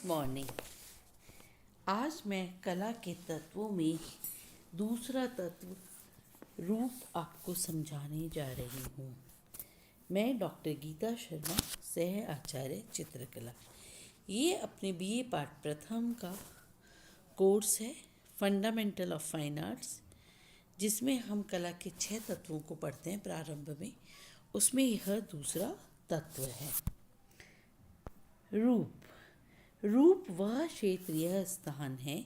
Morning. आज मैं कला के तत्वों में दूसरा तत्व रूप आपको समझाने जा रही हूँ। मैं डॉक्टर गीता शर्मा, सह आचार्य चित्रकला। ये अपने बीए पाठ प्रथम का कोर्स है, फंडामेंटल ऑफ फाइन आर्ट्स, जिसमें हम कला के 6 तत्वों को पढ़ते हैं प्रारंभ में। उसमें यह दूसरा तत्व है रूप। रूप वह क्षेत्रीय स्थान है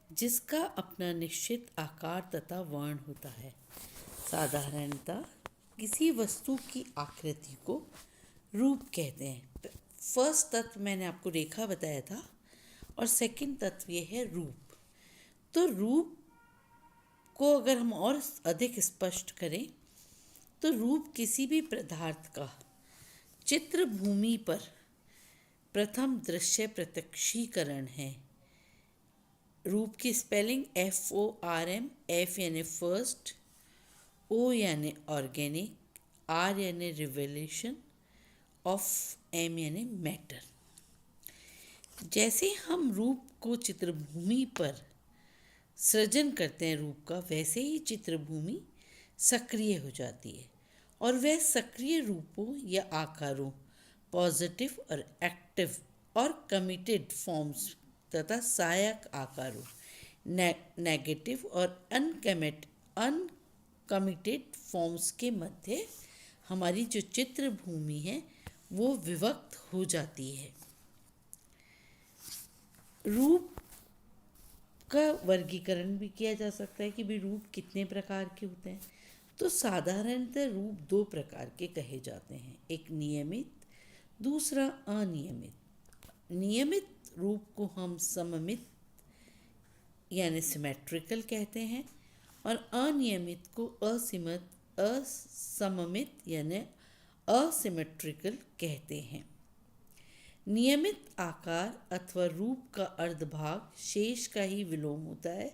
जिसका अपना निश्चित आकार तथा वर्ण होता है। साधारणतः किसी वस्तु की आकृति को रूप कहते हैं। फर्स्ट तत्व मैंने आपको रेखा बताया था और सेकंड तत्व ये है रूप। तो रूप को अगर हम और अधिक स्पष्ट करें तो रूप किसी भी पदार्थ का चित्र भूमि पर प्रथम दृश्य प्रत्यक्षीकरण है। रूप की स्पेलिंग FORM, F यानी फर्स्ट, O यानी ऑर्गेनिक, R यानी रिवेलेशन, ऑफ M यानी मैटर। जैसे हम रूप को चित्रभूमि पर सृजन करते हैं रूप का, वैसे ही चित्रभूमि सक्रिय हो जाती है और वह सक्रिय रूपों या आकारों, पॉजिटिव और एक्टिव और कमिटेड फॉर्म्स तथा सहायक आकारों, नेगेटिव और अनकमिटेड फॉर्म्स के मध्य हमारी जो चित्र भूमि है वो विभक्त हो जाती है। रूप का वर्गीकरण भी किया जा सकता है कि भी रूप कितने प्रकार के होते हैं। तो साधारणतः रूप 2 प्रकार के कहे जाते हैं, एक नियमित, दूसरा अनियमित। नियमित रूप को हम सममित यानी सिमेट्रिकल कहते हैं और अनियमित को असममित यानी असिमेट्रिकल कहते हैं। नियमित आकार अथवा रूप का अर्धभाग शेष का ही विलोम होता है।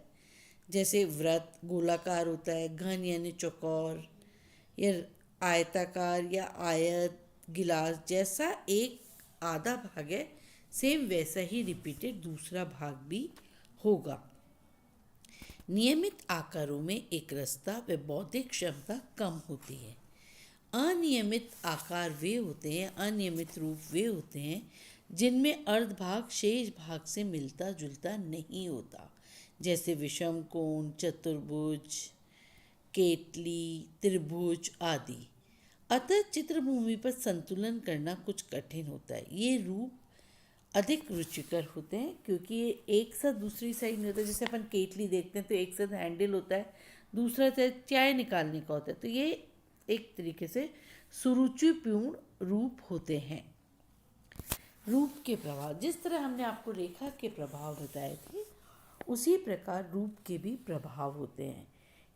जैसे वृत्त गोलाकार होता है, घन यानी चौकोर या आयताकार या आयत, गिलास जैसा एक आधा भाग है, सेम वैसा ही रिपीटेड दूसरा भाग भी होगा। नियमित आकारों में एक रसता व बौद्धिक क्षमता कम होती है। अनियमित आकार वे होते हैं, अनियमित रूप वे होते हैं जिनमें अर्धभाग शेष भाग से मिलता जुलता नहीं होता, जैसे विषम कोण, चतुर्भुज, केतली, त्रिभुज आदि। अतः चित्रभूमि पर संतुलन करना कुछ कठिन होता है। ये रूप अधिक रुचिकर होते हैं क्योंकि ये एक साथ दूसरी साइड नहीं होता। जैसे अपन केतली देखते हैं तो एक साथ हैंडल होता है, दूसरा चाय निकालने का होता है। तो ये एक तरीके से सुरुचिपूर्ण रूप होते हैं। रूप के प्रभाव, जिस तरह हमने आपको रेखा के प्रभाव बताए थे उसी प्रकार रूप के भी प्रभाव होते हैं।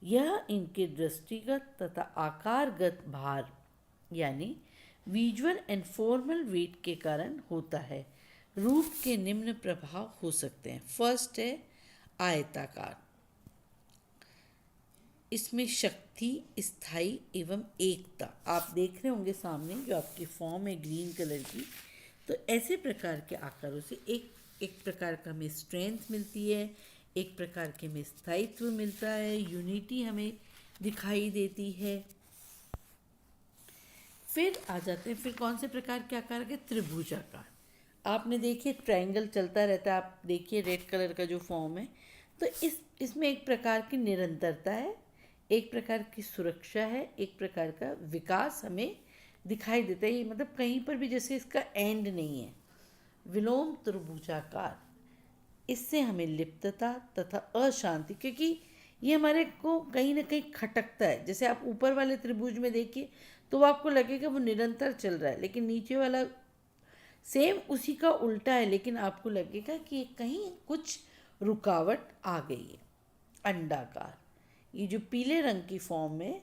यह इनके दृष्टिगत तथा आकारगत भार यानी विजुअल एंड फॉर्मल वेट के कारण होता है। रूप के निम्न प्रभाव हो सकते हैं। फर्स्ट है आयताकार। इसमें शक्ति, स्थायी एवं एकता। आप देख रहे होंगे सामने जो आपकी फॉर्म है ग्रीन कलर की, तो ऐसे प्रकार के आकारों से एक प्रकार का हमें स्ट्रेंथ मिलती है, एक प्रकार के हमें स्थायित्व मिलता है, यूनिटी हमें दिखाई देती है। फिर आ जाते हैं, फिर कौन से प्रकार के आकार के? त्रिभुजाकार। आपने देखिए ट्रायंगल चलता रहता है, आप देखिए रेड कलर का जो फॉर्म है, तो इसमें एक प्रकार की निरंतरता है, एक प्रकार की सुरक्षा है, एक प्रकार का विकास हमें दिखाई देता है। मतलब कहीं पर भी जैसे इसका एंड नहीं है। विलोम त्रिभुजाकार, इससे हमें लिप्तता तथा अशांति, क्योंकि ये हमारे को कहीं ना कहीं खटकता है। जैसे आप ऊपर वाले त्रिभुज में देखिए तो आपको लगेगा वो निरंतर चल रहा है, लेकिन नीचे वाला सेम उसी का उल्टा है, लेकिन आपको लगेगा कि कहीं कुछ रुकावट आ गई है। अंडाकार, ये जो पीले रंग की फॉर्म में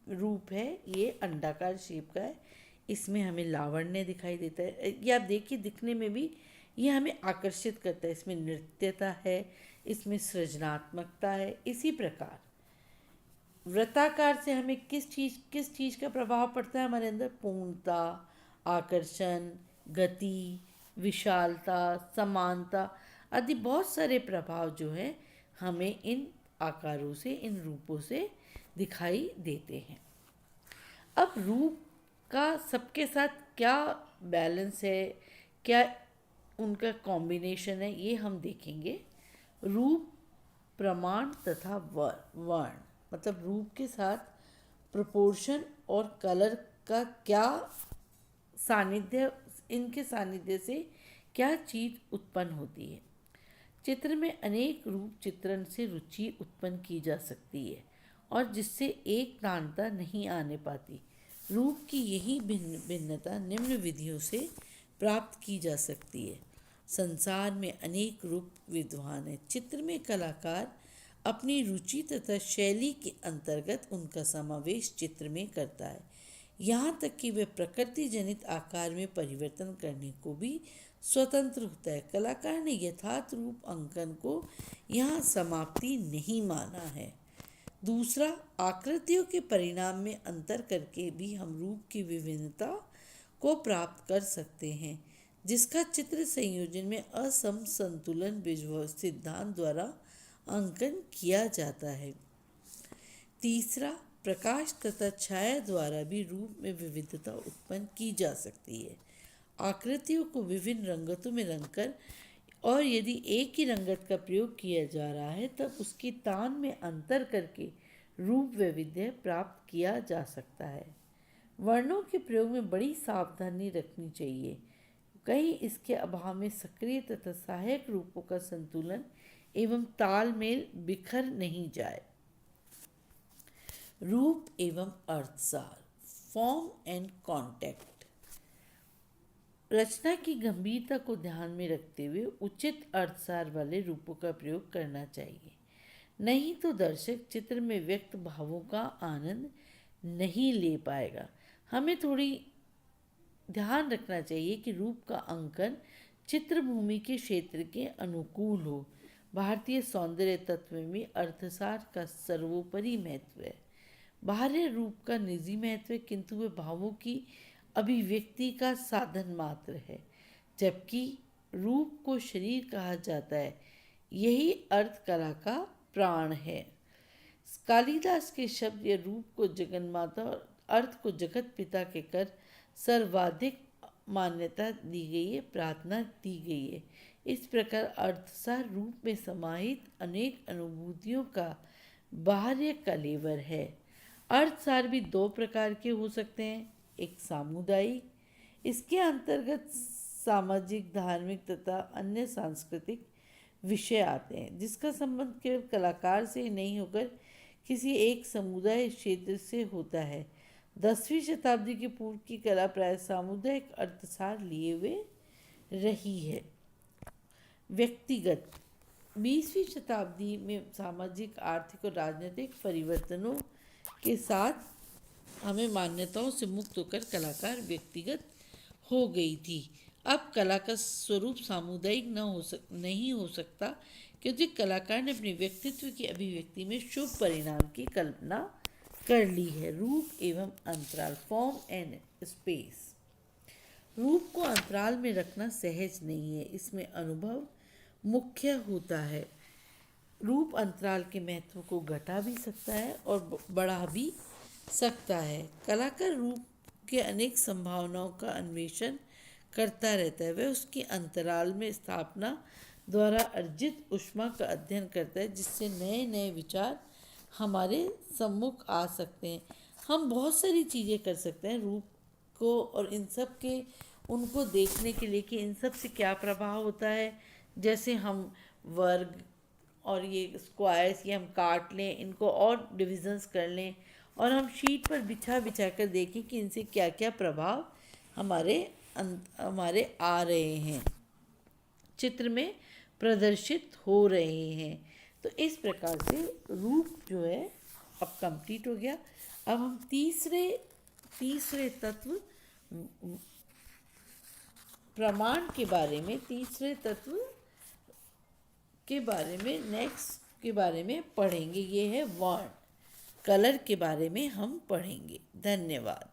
रूप है ये अंडाकार शेप का है। इसमें हमें लावण्य दिखाई देता है। ये आप देखिए दिखने में भी ये हमें आकर्षित करता है। इसमें नृत्यता है, इसमें सृजनात्मकता है। इसी प्रकार वृत्ताकार से हमें किस चीज़ का प्रभाव पड़ता है हमारे अंदर? पूर्णता, आकर्षण, गति, विशालता, समानता आदि बहुत सारे प्रभाव जो है हमें इन आकारों से, इन रूपों से दिखाई देते हैं। अब रूप का सबके साथ क्या बैलेंस है, क्या उनका कॉम्बिनेशन है, ये हम देखेंगे। रूप, प्रमाण तथा वर्ण, मतलब रूप के साथ प्रोपोर्शन और कलर का क्या सानिध्य, इनके सानिध्य से क्या चीज उत्पन्न होती है। चित्र में अनेक रूप चित्रण से रुचि उत्पन्न की जा सकती है और जिससे एक तानता नहीं आने पाती। रूप की यही भिन्नता निम्न विधियों से प्राप्त की जा सकती है। संसार में अनेक रूप विद्वान हैं। चित्र में कलाकार अपनी रुचि तथा शैली के अंतर्गत उनका समावेश चित्र में करता है, यहाँ तक कि वह प्रकृति जनित आकार में परिवर्तन करने को भी स्वतंत्र होता है। कलाकार ने यथार्थ रूप अंकन को यहाँ समाप्ति नहीं माना है। दूसरा, आकृतियों के परिणाम में अंतर करके भी हम रूप की विभिन्नता को प्राप्त कर सकते हैं, जिसका चित्र संयोजन में असम संतुलन विजुअल सिद्धांत द्वारा अंकन किया जाता है। तीसरा, प्रकाश तथा छाया द्वारा भी रूप में विविधता उत्पन्न की जा सकती है। आकृतियों को विभिन्न रंगतों में रंगकर और यदि एक ही रंगत का प्रयोग किया जा रहा है तब उसकी तान में अंतर करके रूप वैविध्य प्राप्त किया जा सकता है। वर्णों के प्रयोग में बड़ी सावधानी रखनी चाहिए, कहीं इसके अभाव में सक्रिय तथा सहायक रूपों का संतुलन एवं तालमेल बिखर नहीं जाए। रूप एवं अर्थसार, फॉर्म एंड कॉन्टेक्ट। रचना की गंभीरता को ध्यान में रखते हुए उचित अर्थसार वाले रूपों का प्रयोग करना चाहिए, नहीं तो दर्शक चित्र में व्यक्त भावों का आनंद नहीं ले पाएगा। हमें थोड़ी ध्यान रखना चाहिए कि रूप का अंकन चित्रभूमि के क्षेत्र के अनुकूल हो। भारतीय सौंदर्य तत्व में अर्थसार का सर्वोपरि महत्व है। बाह्य रूप का निजी महत्व है, किंतु वह भावों की अभिव्यक्ति का साधन मात्र है, जबकि रूप को शरीर कहा जाता है। यही अर्थ कला का प्राण है। कालिदास के शब्द या रूप को जगन्माता और अर्थ को जगत पिता के कर सर्वाधिक मान्यता दी गई है, प्रार्थना दी गई है। इस प्रकार अर्थसार रूप में समाहित अनेक अनुभूतियों का बाह्य कलेवर है। अर्थसार भी दो प्रकार के हो सकते हैं। एक सामुदायिक, इसके अंतर्गत सामाजिक, धार्मिक तथा अन्य सांस्कृतिक विषय आते हैं, जिसका संबंध केवल कलाकार से नहीं होकर किसी एक समुदाय क्षेत्र से होता है। 10वीं शताब्दी के पूर्व की कला प्राय सामुदायिक अर्थसार लिए हुए रही है। व्यक्तिगत, 20वीं शताब्दी में सामाजिक, आर्थिक और राजनीतिक परिवर्तनों के साथ हमें मान्यताओं से मुक्त होकर कलाकार व्यक्तिगत हो गई थी। अब कला का स्वरूप सामुदायिक नहीं हो सकता, क्योंकि कलाकार ने अपने व्यक्तित्व की अभिव्यक्ति में शुभ परिणाम की कल्पना कर ली है। रूप एवं अंतराल, फॉर्म एंड स्पेस। रूप को अंतराल में रखना सहज नहीं है, इसमें अनुभव मुख्य होता है। रूप अंतराल के महत्व को घटा भी सकता है और बढ़ा भी सकता है। कलाकार रूप के अनेक संभावनाओं का अन्वेषण करता रहता है। वह उसकी अंतराल में स्थापना द्वारा अर्जित ऊष्मा का अध्ययन करता है, जिससे नए नए विचार हमारे सम्मुख आ सकते हैं। हम बहुत सारी चीज़ें कर सकते हैं रूप को और इन सब के उनको देखने के लिए कि इन सब से क्या प्रभाव होता है। जैसे हम वर्ग और ये स्क्वायर्स ये हम काट लें, इनको और डिविजन्स कर लें और हम शीट पर बिछा बिछा कर देखें कि इनसे क्या क्या प्रभाव हमारे आ रहे हैं, चित्र में प्रदर्शित हो रहे हैं। तो इस प्रकार से रूप जो है अब कंप्लीट हो गया। अब हम तीसरे तत्व प्रमाण के बारे में, तीसरे तत्व के बारे में नेक्स्ट के बारे में पढ़ेंगे। ये है वर्ण, कलर के बारे में हम पढ़ेंगे। धन्यवाद।